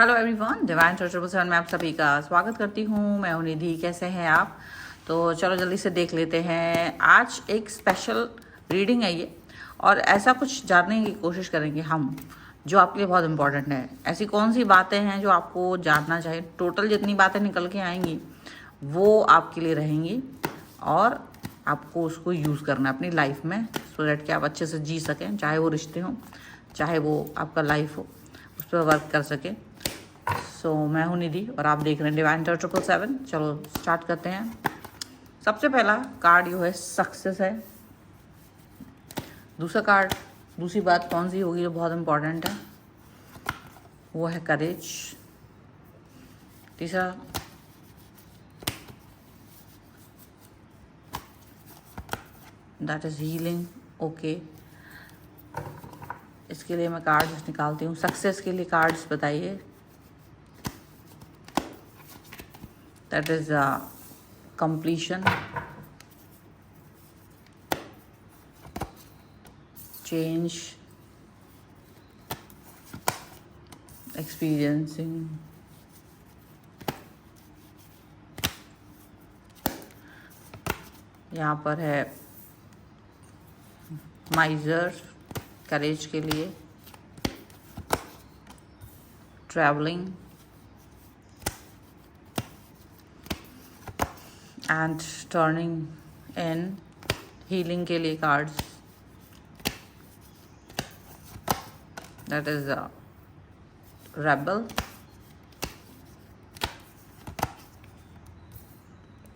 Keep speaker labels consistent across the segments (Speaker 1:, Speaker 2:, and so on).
Speaker 1: Hello everyone, divine triple seven में आप सभी का स्वागत करती हूँ। मैं हूँ निधि। कैसे हैं आप? तो चलो जल्दी से देख लेते हैं। आज एक स्पेशल रीडिंग है ये, और ऐसा कुछ जानने की कोशिश करेंगे हम जो आपके लिए बहुत इंपॉर्टेंट है। ऐसी कौन सी बातें हैं जो आपको जानना चाहिए। टोटल जितनी बातें निकल के आएंगी वो आपके लिए रहेंगी, और आपको उसको यूज़ करना है अपनी लाइफ में, सो दैट कि आप अच्छे से जी सकें, चाहे वो रिश्ते हों, चाहे वो आपका लाइफ हो, उस पर वर्क कर सकें। मैं हूँ निधि और आप देख रहे हैं डिवाइन ट्रिपल सेवन। चलो स्टार्ट करते हैं। सबसे पहला कार्ड जो है सक्सेस है। दूसरा कार्ड, दूसरी बात कौन सी होगी जो बहुत इंपॉर्टेंट है, वो है करेज। तीसरा दैट इज हीलिंग। ओके, इसके लिए मैं कार्ड्स निकालती हूँ। सक्सेस के लिए कार्ड्स बताइए। That is completion, change, experiencing, यहाँ पर है माइजर करेज के लिए, travelling and turning in. Healing के लिए cards, that is rebel,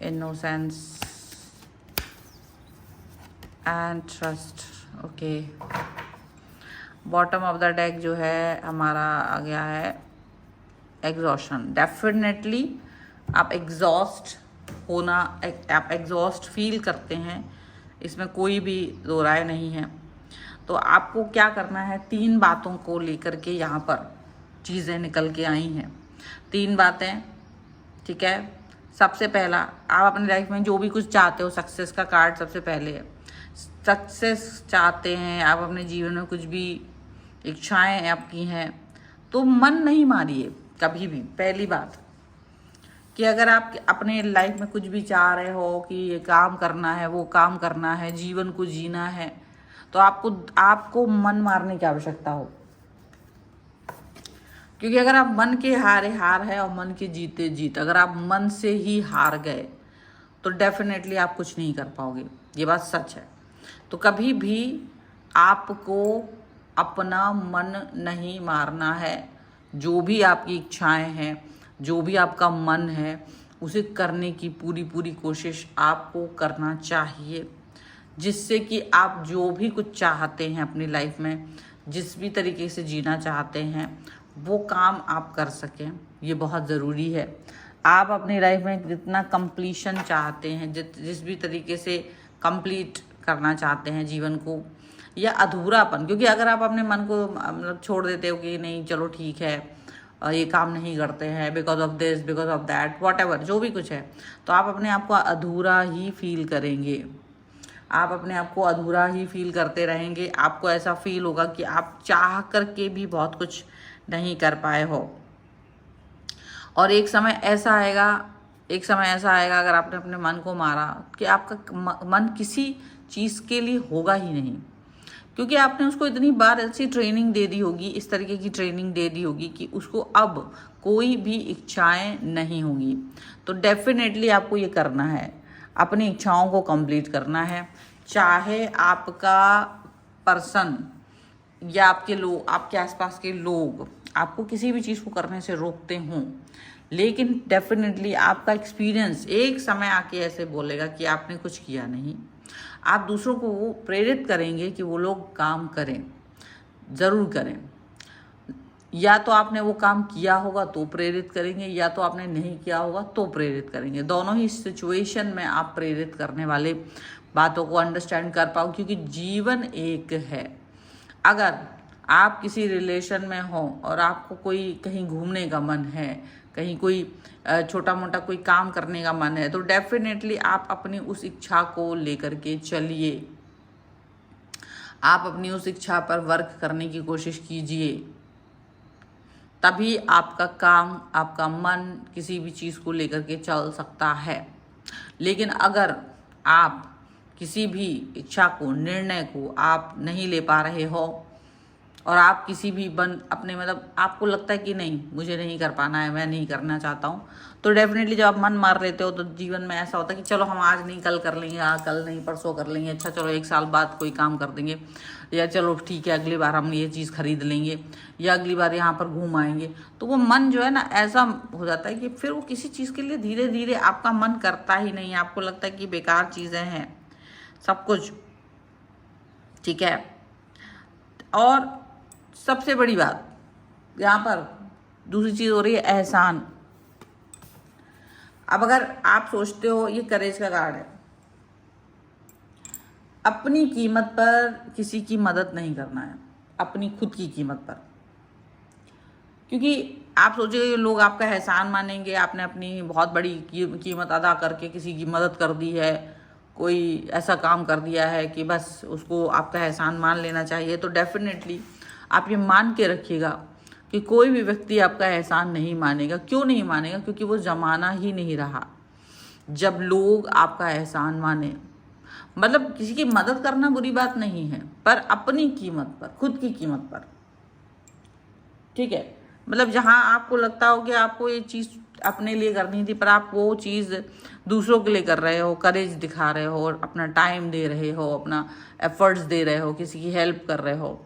Speaker 1: innocence and trust. Okay, bottom of the deck जो है हमारा आ गया है एग्जॉशन। डेफिनेटली आप एग्जॉस्ट होना, आप एग्जॉस्ट फील करते हैं, इसमें कोई भी दो राय नहीं है। तो आपको क्या करना है, 3 बातों को लेकर के यहाँ पर चीज़ें निकल के आई हैं। 3 बातें, ठीक है। सबसे पहला, आप अपनी लाइफ में जो भी कुछ चाहते हो, सक्सेस का कार्ड सबसे पहले है। सक्सेस चाहते हैं आप अपने जीवन में, कुछ भी इच्छाएं आपकी हैं, तो मन नहीं मारिए कभी भी। पहली बात कि अगर आप अपने लाइफ में कुछ भी चाह रहे हो कि ये काम करना है, वो काम करना है, जीवन को जीना है, तो आपको मन मारने की आवश्यकता हो। क्योंकि अगर आप मन के हारे हार है और मन के जीते जीत, अगर आप मन से ही हार गए तो डेफिनेटली आप कुछ नहीं कर पाओगे। ये बात सच है। तो कभी भी आपको अपना मन नहीं मारना है। जो भी आपकी इच्छाएं हैं, जो भी आपका मन है, उसे करने की पूरी कोशिश आपको करना चाहिए, जिससे कि आप जो भी कुछ चाहते हैं अपनी लाइफ में, जिस भी तरीके से जीना चाहते हैं, वो काम आप कर सकें। ये बहुत ज़रूरी है। आप अपनी लाइफ में जितना कंप्लीशन चाहते हैं, जिस भी तरीके से कंप्लीट करना चाहते हैं जीवन को, या अधूरापन, क्योंकि अगर आप अपने मन को मतलब छोड़ देते हो कि नहीं चलो ठीक है, ये काम नहीं करते हैं because of this, because of that, what ever जो भी कुछ है, तो आप अपने आप को अधूरा ही फील करेंगे। आप अपने आप को अधूरा ही फील करते रहेंगे। आपको ऐसा फील होगा कि आप चाह करके भी बहुत कुछ नहीं कर पाए हो। और एक समय ऐसा आएगा अगर आपने अपने मन को मारा कि आपका मन किसी चीज़ के लिए होगा ही नहीं, क्योंकि आपने उसको इतनी बार ऐसी ट्रेनिंग दे दी होगी, इस तरीके की ट्रेनिंग दे दी होगी कि उसको अब कोई भी इच्छाएं नहीं होगी। तो डेफिनेटली आपको ये करना है, अपनी इच्छाओं को कंप्लीट करना है। चाहे आपका पर्सन या आपके आसपास के लोग आपको किसी भी चीज़ को करने से रोकते हों, लेकिन डेफिनेटली आपका एक्सपीरियंस एक समय आके ऐसे बोलेगा कि आपने कुछ किया नहीं। आप दूसरों को वो प्रेरित करेंगे कि वो लोग काम करें, ज़रूर करें। या तो आपने वो काम किया होगा तो प्रेरित करेंगे, या तो आपने नहीं किया होगा तो प्रेरित करेंगे। दोनों ही सिचुएशन में आप प्रेरित करने वाले बातों को अंडरस्टैंड कर पाओ, क्योंकि जीवन एक है। अगर आप किसी रिलेशन में हो और आपको कोई कहीं घूमने का मन है, कहीं कोई छोटा मोटा कोई काम करने का मन है, तो डेफिनेटली आप अपनी उस इच्छा को लेकर के चलिए। आप अपनी उस इच्छा पर वर्क करने की कोशिश कीजिए, तभी आपका काम, आपका मन किसी भी चीज़ को लेकर के चल सकता है। लेकिन अगर आप किसी भी इच्छा को, निर्णय को आप नहीं ले पा रहे हो और आप किसी भी अपने मतलब आपको लगता है कि नहीं मुझे नहीं कर पाना है, मैं नहीं करना चाहता हूँ, तो डेफिनेटली जब आप मन मार लेते हो तो जीवन में ऐसा होता है कि चलो हम आज नहीं कल कर लेंगे, कल नहीं परसों कर लेंगे, अच्छा चलो 1 साल बाद कोई काम कर देंगे, या चलो ठीक है अगली बार हम ये चीज़ खरीद लेंगे, या अगली बार यहाँ पर घूम आएंगे। तो वो मन जो है ना ऐसा हो जाता है कि फिर वो किसी चीज़ के लिए धीरे धीरे आपका मन करता ही नहीं, आपको लगता है कि बेकार चीज़ें हैं सब कुछ, ठीक है। और सबसे बड़ी बात यहाँ पर दूसरी चीज़ हो रही है एहसान। अब अगर आप सोचते हो, ये करेज का कार्ड है, अपनी कीमत पर किसी की मदद नहीं करना है, अपनी खुद की कीमत पर, क्योंकि आप सोचेंगे लोग आपका एहसान मानेंगे, आपने अपनी बहुत बड़ी कीमत अदा करके किसी की मदद कर दी है, कोई ऐसा काम कर दिया है कि बस उसको आपका एहसान मान लेना चाहिए। तो डेफिनेटली आप ये मान के रखिएगा कि कोई भी व्यक्ति आपका एहसान नहीं मानेगा। क्यों नहीं मानेगा? क्योंकि वो ज़माना ही नहीं रहा जब लोग आपका एहसान माने। मतलब किसी की मदद करना बुरी बात नहीं है, पर अपनी कीमत पर, खुद की कीमत पर, ठीक है। मतलब जहाँ आपको लगता हो कि आपको ये चीज़ अपने लिए करनी थी, पर आप वो चीज़ दूसरों के लिए कर रहे हो, करेज दिखा रहे हो, और अपना टाइम दे रहे हो, अपना एफर्ट्स दे रहे हो, किसी की हेल्प कर रहे हो।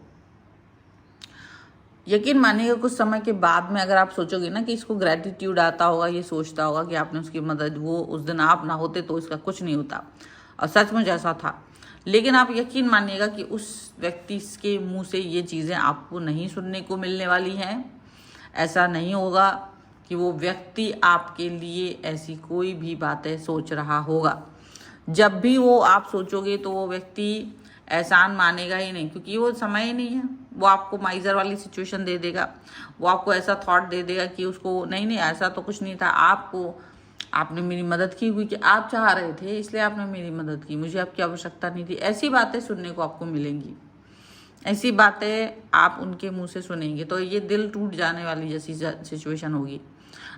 Speaker 1: यकीन मानिएगा कुछ समय के बाद में अगर आप सोचोगे ना कि इसको ग्रैटिट्यूड आता होगा, ये सोचता होगा कि आपने उसकी मदद, वो उस दिन आप ना होते तो इसका कुछ नहीं होता, और सचमुच ऐसा था। लेकिन आप यकीन मानिएगा कि उस व्यक्ति के मुंह से ये चीज़ें आपको नहीं सुनने को मिलने वाली हैं। ऐसा नहीं होगा कि वो व्यक्ति आपके लिए ऐसी कोई भी बातें सोच रहा होगा। जब भी वो आप सोचोगे तो वो व्यक्ति एहसान मानेगा ही नहीं, क्योंकि वो समय ही नहीं है। वो आपको माइजर वाली सिचुएशन दे देगा, वो आपको ऐसा थॉट दे देगा कि उसको नहीं ऐसा तो कुछ नहीं था, आपने मेरी मदद की हुई कि आप चाह रहे थे इसलिए आपने मेरी मदद की, मुझे आपकी आवश्यकता नहीं थी। ऐसी बातें सुनने को आपको मिलेंगी, ऐसी बातें आप उनके मुंह से सुनेंगे तो ये दिल टूट जाने वाली जैसी सिचुएशन होगी।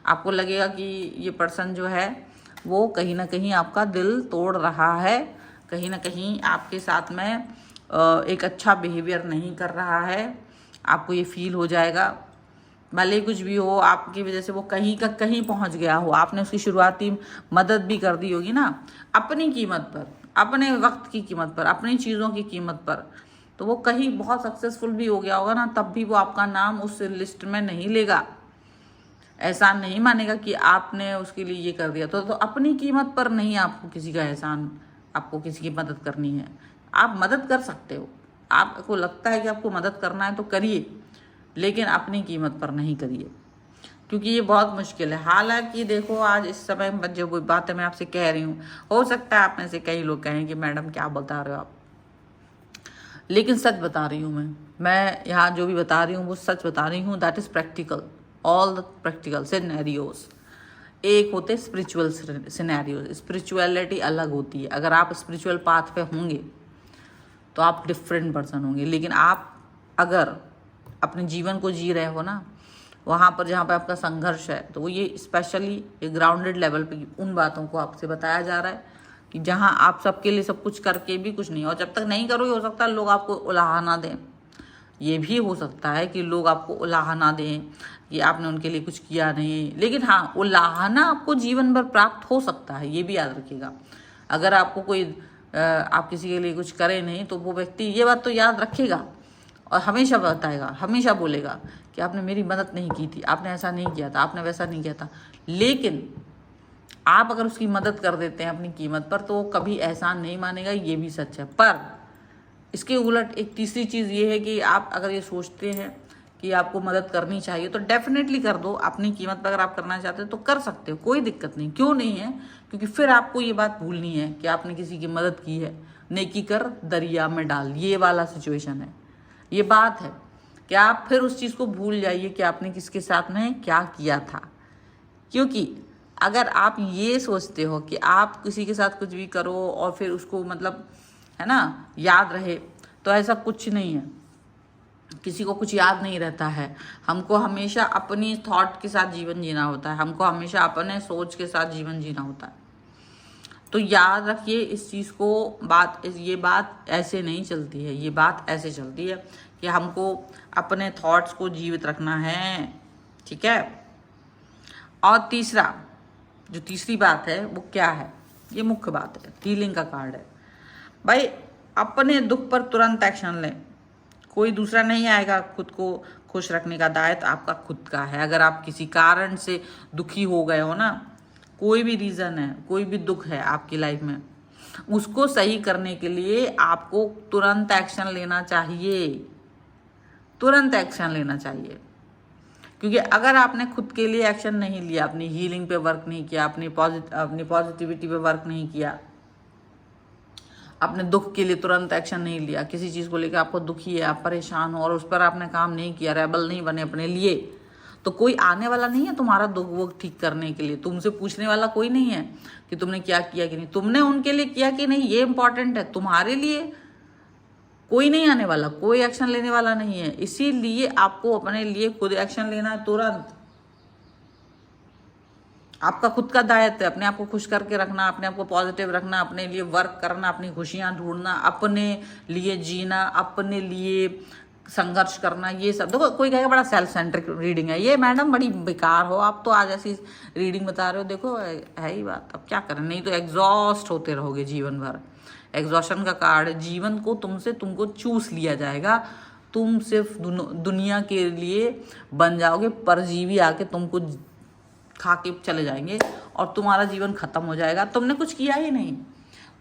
Speaker 1: आपको लगेगा कि ये पर्सन जो है वो कहीं ना कहीं आपका दिल तोड़ रहा है, कहीं ना कहीं आपके साथ में एक अच्छा बिहेवियर नहीं कर रहा है। आपको ये फील हो जाएगा, भले कुछ भी हो, आपकी वजह से वो कहीं का कहीं पहुंच गया हो, आपने उसकी शुरुआती मदद भी कर दी होगी ना, अपनी कीमत पर, अपने वक्त की कीमत पर, अपनी चीज़ों की कीमत पर, तो वो कहीं बहुत सक्सेसफुल भी हो गया होगा ना, तब भी वो आपका नाम उस लिस्ट में नहीं लेगा, एहसान नहीं मानेगा कि आपने उसके लिए ये कर दिया। तो अपनी कीमत पर नहीं आपको किसी का एहसान, आपको किसी की मदद करनी है। आप मदद कर सकते हो, आपको लगता है कि आपको मदद करना है तो करिए, लेकिन अपनी कीमत पर नहीं करिए, क्योंकि ये बहुत मुश्किल है। हालांकि देखो आज इस समय जो बातें मैं आपसे कह रही हूँ, हो सकता है आप में से कई लोग कहें कि मैडम क्या बता रहे हो आप, लेकिन सच बता रही हूँ मैं यहाँ जो भी बता रही हूँ वो सच बता रही हूँ। That is practical, all the practical scenarios. एक होते स्पिरिचुअल सिनेरियोज, स्पिरिचुअलिटी अलग होती है। अगर आप स्पिरिचुअल पाथ पे होंगे तो आप डिफरेंट पर्सन होंगे, लेकिन आप अगर अपने जीवन को जी रहे हो ना, वहाँ पर जहाँ पे आपका संघर्ष है, तो वो ये स्पेशली ग्राउंडेड लेवल पे उन बातों को आपसे बताया जा रहा है कि जहाँ आप सबके लिए सब कुछ करके भी कुछ नहीं, और जब तक नहीं करोगे हो सकता है लोग आपको उलाहना दें, ये भी हो सकता है कि लोग आपको उलाहना दें कि आपने उनके लिए कुछ किया नहीं। लेकिन हाँ, उलाहना आपको जीवन भर प्राप्त हो सकता है, ये भी याद रखिएगा। अगर आपको कोई आप किसी के लिए कुछ करें नहीं तो वो व्यक्ति ये बात तो याद रखेगा और हमेशा बताएगा, हमेशा बोलेगा कि आपने मेरी मदद नहीं की थी, आपने ऐसा नहीं किया था, आपने वैसा नहीं किया था। लेकिन आप अगर उसकी मदद कर देते हैं अपनी कीमत पर तो वो कभी एहसान नहीं मानेगा, ये भी सच है। पर इसके उलट एक तीसरी चीज़ ये है कि आप अगर ये सोचते हैं कि आपको मदद करनी चाहिए तो डेफिनेटली कर दो। अपनी कीमत पर अगर आप करना चाहते हो तो कर सकते हो, कोई दिक्कत नहीं। क्यों नहीं है? क्योंकि फिर आपको ये बात भूलनी है कि आपने किसी की मदद की है। नेकी कर दरिया में डाल, ये वाला सिचुएशन है, ये बात है कि आप फिर उस चीज़ को भूल जाइए कि आपने किसके साथ में क्या किया था। क्योंकि अगर आप ये सोचते हो कि आप किसी के साथ कुछ भी करो और फिर उसको मतलब है ना याद रहे, तो ऐसा कुछ नहीं है। किसी को कुछ याद नहीं रहता है। हमको हमेशा अपनी थॉट के साथ जीवन जीना होता है, हमको हमेशा अपने सोच के साथ जीवन जीना होता है। तो याद रखिए इस चीज़ को, ये बात ऐसे नहीं चलती है, ये बात ऐसे चलती है कि हमको अपने थॉट्स को जीवित रखना है, ठीक है। और तीसरा, जो तीसरी बात है वो क्या है, ये मुख्य बात है, हीलिंग का कार्ड है भाई। अपने दुख पर तुरंत एक्शन लें। कोई दूसरा नहीं आएगा खुद को खुश रखने का, दायित्व आपका खुद का है। अगर आप किसी कारण से दुखी हो गए हो ना, कोई भी रीज़न है, कोई भी दुख है आपकी लाइफ में, उसको सही करने के लिए आपको तुरंत एक्शन लेना चाहिए, तुरंत एक्शन लेना चाहिए। क्योंकि अगर आपने खुद के लिए एक्शन नहीं लिया, अपनी हीलिंग पे वर्क नहीं किया, अपनी पॉजिटिविटी पे वर्क नहीं किया, अपने दुख के लिए तुरंत एक्शन नहीं लिया, किसी चीज़ को लेकर आपको दुखी है, आप परेशान हो और उस पर आपने काम नहीं किया, रेबल नहीं बने अपने लिए, तो कोई आने वाला नहीं है तुम्हारा दुख वो ठीक करने के लिए। तुमसे पूछने वाला कोई नहीं है कि तुमने क्या किया कि नहीं, तुमने उनके लिए किया कि नहीं, ये इंपॉर्टेंट है। तुम्हारे लिए कोई नहीं आने वाला, कोई एक्शन लेने वाला नहीं है। इसीलिए आपको अपने लिए खुद एक्शन लेना है तुरंत। आपका खुद का दायित्व है अपने आप को खुश करके रखना, अपने आप को पॉजिटिव रखना, अपने लिए वर्क करना, अपनी खुशियां ढूंढना, अपने लिए जीना, अपने लिए संघर्ष करना। ये सब देखो, कोई कहेगा बड़ा सेल्फ सेंट्रिक रीडिंग है ये, मैडम बड़ी बेकार हो आप तो, आज ऐसी रीडिंग बता रहे हो। देखो है ही बात, अब क्या करें, नहीं तो एग्जॉस्ट होते रहोगे जीवन भर। एग्जॉशन का कार्ड है, जीवन को तुमको चूस लिया जाएगा, तुम सिर्फ दुनिया के लिए बन जाओगे, परजीवी आके तुमको खा के चले जाएंगे और तुम्हारा जीवन खत्म हो जाएगा। तुमने कुछ किया ही नहीं।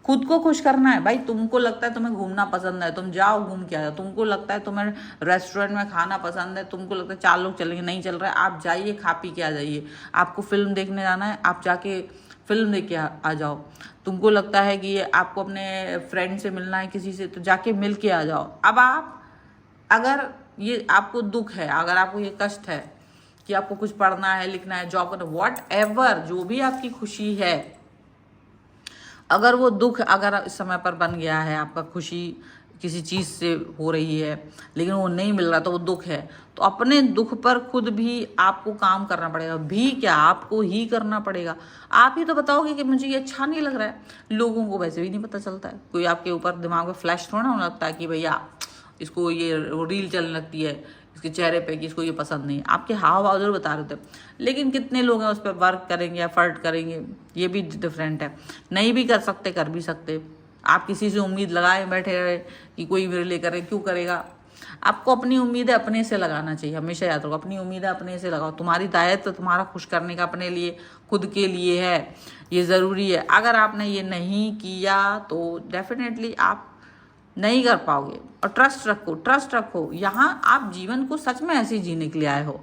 Speaker 1: खुद को खुश करना है भाई। तुमको लगता है तुम्हें घूमना पसंद है, तुम जाओ घूम के आ जाओ। तुमको लगता है तुम्हें रेस्टोरेंट में खाना पसंद है, तुमको लगता है 4 लोग चलेंगे, नहीं चल रहा है, आप जाइए खा पी के आ जाइए। आपको फिल्म देखने जाना है, आप जाके फिल्म देख के आ जाओ। तुमको लगता है कि आपको अपने फ्रेंड से मिलना है किसी से, तो जाके मिल के आ जाओ। अब आप अगर ये आपको दुख है, अगर आपको ये कष्ट है कि आपको कुछ पढ़ना है, लिखना है, जॉब करना, वॉट एवर, जो भी आपकी खुशी है, अगर वो दुख अगर इस समय पर बन गया है, आपका खुशी किसी चीज़ से हो रही है लेकिन वो नहीं मिल रहा, तो वो दुख है, तो अपने दुख पर खुद भी आपको काम करना पड़ेगा। भी क्या, आपको ही करना पड़ेगा। आप ही तो बताओगे कि मुझे ये अच्छा नहीं लग रहा है। लोगों को वैसे भी नहीं पता चलता है, कोई आपके ऊपर दिमाग में फ्लैश थोड़ा होने लगता है कि भैया इसको ये रील चलने लगती है इसके चेहरे पे कि इसको ये पसंद नहीं। आपके हाव भाव जरूर बता रहे थे, लेकिन कितने लोग हैं उस पर वर्क करेंगे, एफर्ट करेंगे, ये भी डिफरेंट है। नहीं भी कर सकते, कर भी सकते। आप किसी से उम्मीद लगाए बैठे रहे कि कोई मेरे लिए करे, क्यों करेगा। आपको अपनी उम्मीदें अपने से लगाना चाहिए, हमेशा याद रखो, अपनी उम्मीदें अपने से लगाओ। तुम्हारी दायित्व तुम्हारा खुश करने का अपने लिए, खुद के लिए है, ये ज़रूरी है। अगर आपने ये नहीं किया तो डेफिनेटली आप नहीं कर पाओगे। और ट्रस्ट रखो, ट्रस्ट रखो। यहाँ आप जीवन को सच में ऐसे जीने के लिए आए हो,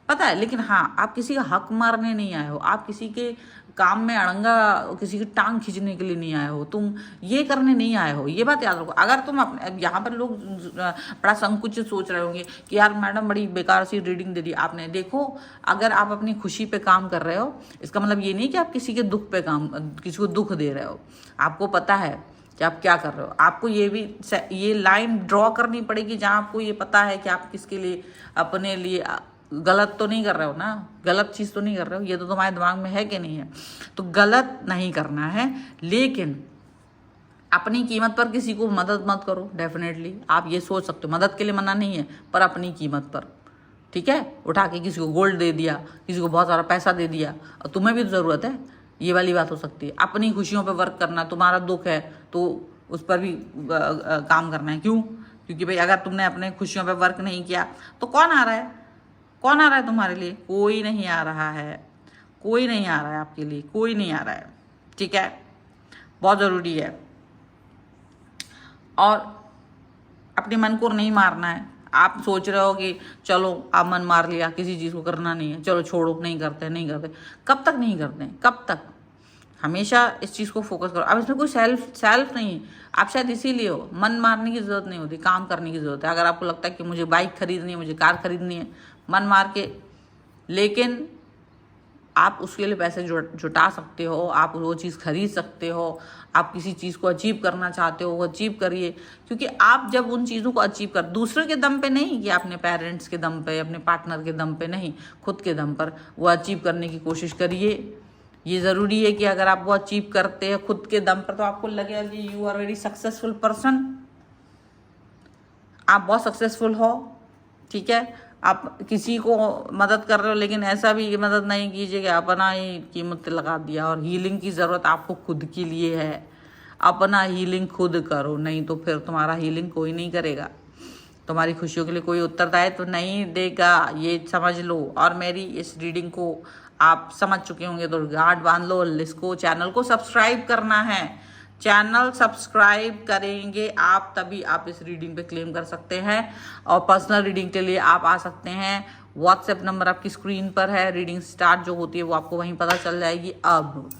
Speaker 1: पता है, लेकिन हाँ, आप किसी का हक मारने नहीं आए हो, आप किसी के काम में अड़ंगा, किसी की टांग खींचने के लिए नहीं आए हो, तुम ये करने नहीं आए हो, ये बात याद रखो। अगर तुम अपने, यहाँ पर लोग बड़ा संकुचित सोच रहे होंगे कि यार मैडम बड़ी बेकार सी रीडिंग दे दी आपने। देखो, अगर आप अपनी खुशी पे काम कर रहे हो, इसका मतलब ये नहीं कि आप किसी के दुख पे किसी को दुख दे रहे हो। आपको पता है कि आप क्या कर रहे हो। आपको ये लाइन ड्रॉ करनी पड़ेगी जहाँ आपको ये पता है कि आप किसके लिए, अपने लिए गलत तो नहीं कर रहे हो ना, गलत चीज़ तो नहीं कर रहे हो। ये तो तुम्हारे दिमाग में है कि नहीं है, तो गलत नहीं करना है। लेकिन अपनी कीमत पर किसी को मदद मत करो। डेफिनेटली आप ये सोच सकते हो, मदद के लिए मना नहीं है, पर अपनी कीमत पर, ठीक है। उठा के किसी को गोल्ड दे दिया, किसी को बहुत सारा पैसा दे दिया, और तुम्हें भी ज़रूरत है, ये वाली बात हो सकती है। अपनी खुशियों पे वर्क करना, तुम्हारा दुख है तो उस पर भी काम करना है। क्यों? क्योंकि भाई अगर तुमने अपने खुशियों पे वर्क नहीं किया तो कौन आ रहा है, कौन आ रहा है तुम्हारे लिए? कोई नहीं आ रहा है, कोई नहीं आ रहा है आपके लिए, कोई नहीं आ रहा है, ठीक है। बहुत ज़रूरी है। और अपने मन को नहीं मारना है। आप सोच रहे हो कि चलो आप मन मार लिया, किसी चीज़ को करना नहीं है, चलो छोड़ो, नहीं करते नहीं करते। कब तक नहीं करते, कब तक? हमेशा इस चीज़ को फोकस करो। अब इसमें कोई सेल्फ नहीं है, आप शायद इसीलिए हो। मन मारने की ज़रूरत नहीं होती, काम करने की ज़रूरत है। अगर आपको लगता है कि मुझे बाइक खरीदनी है, मुझे कार खरीदनी है, मन मार के, लेकिन आप उसके लिए पैसे जुटा सकते हो, आप वो चीज़ खरीद सकते हो। आप किसी चीज़ को अचीव करना चाहते हो वो अचीव करिए, क्योंकि आप जब उन चीज़ों को अचीव कर, दूसरे के दम पे नहीं कि अपने पेरेंट्स के दम पे, अपने पार्टनर के दम पे नहीं, खुद के दम पर वो अचीव करने की कोशिश करिए। ये ज़रूरी है कि अगर आप वो अचीव करते हैं खुद के दम पर तो आपको लगेगा कि you are very successful person, आप बहुत सक्सेसफुल हो। ठीक है, आप किसी को मदद कर रहे हो लेकिन ऐसा भी मदद नहीं कीजिए कि अपना ही कीमत लगा दिया। और हीलिंग की ज़रूरत आपको खुद के लिए है, अपना हीलिंग खुद करो, नहीं तो फिर तुम्हारा हीलिंग कोई नहीं करेगा, तुम्हारी खुशियों के लिए कोई उत्तरदायित्व तो नहीं देगा, ये समझ लो। और मेरी इस रीडिंग को आप समझ चुके होंगे तो गांठ बांध लो, इसको चैनल को सब्सक्राइब करना है। चैनल सब्सक्राइब करेंगे आप तभी आप इस रीडिंग पे क्लेम कर सकते हैं। और पर्सनल रीडिंग के लिए आप आ सकते हैं, व्हाट्सएप नंबर आपकी स्क्रीन पर है, रीडिंग स्टार्ट जो होती है वो आपको वहीं पता चल जाएगी अब।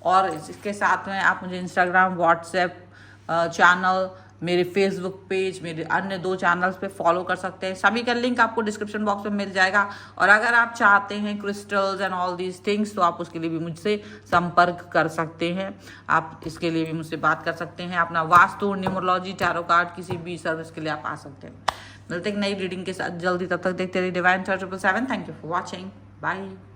Speaker 1: और इसके साथ में आप मुझे इंस्टाग्राम, व्हाट्सएप चैनल, मेरे फेसबुक पेज, मेरे अन्य 2 चैनल्स पे फॉलो कर सकते हैं। सभी का लिंक आपको डिस्क्रिप्शन बॉक्स में मिल जाएगा। और अगर आप चाहते हैं crystals and all these things तो आप उसके लिए भी मुझसे संपर्क कर सकते हैं, आप इसके लिए भी मुझसे बात कर सकते हैं। अपना वास्तु, न्यूमरोलॉजी, टैरो कार्ड किसी भी सर्विस के लिए आप आ सकते हैं। मिलते हैं नई रीडिंग के साथ जल्दी, तब तक देखते रहिए Divine 777। Thank you for watching, bye.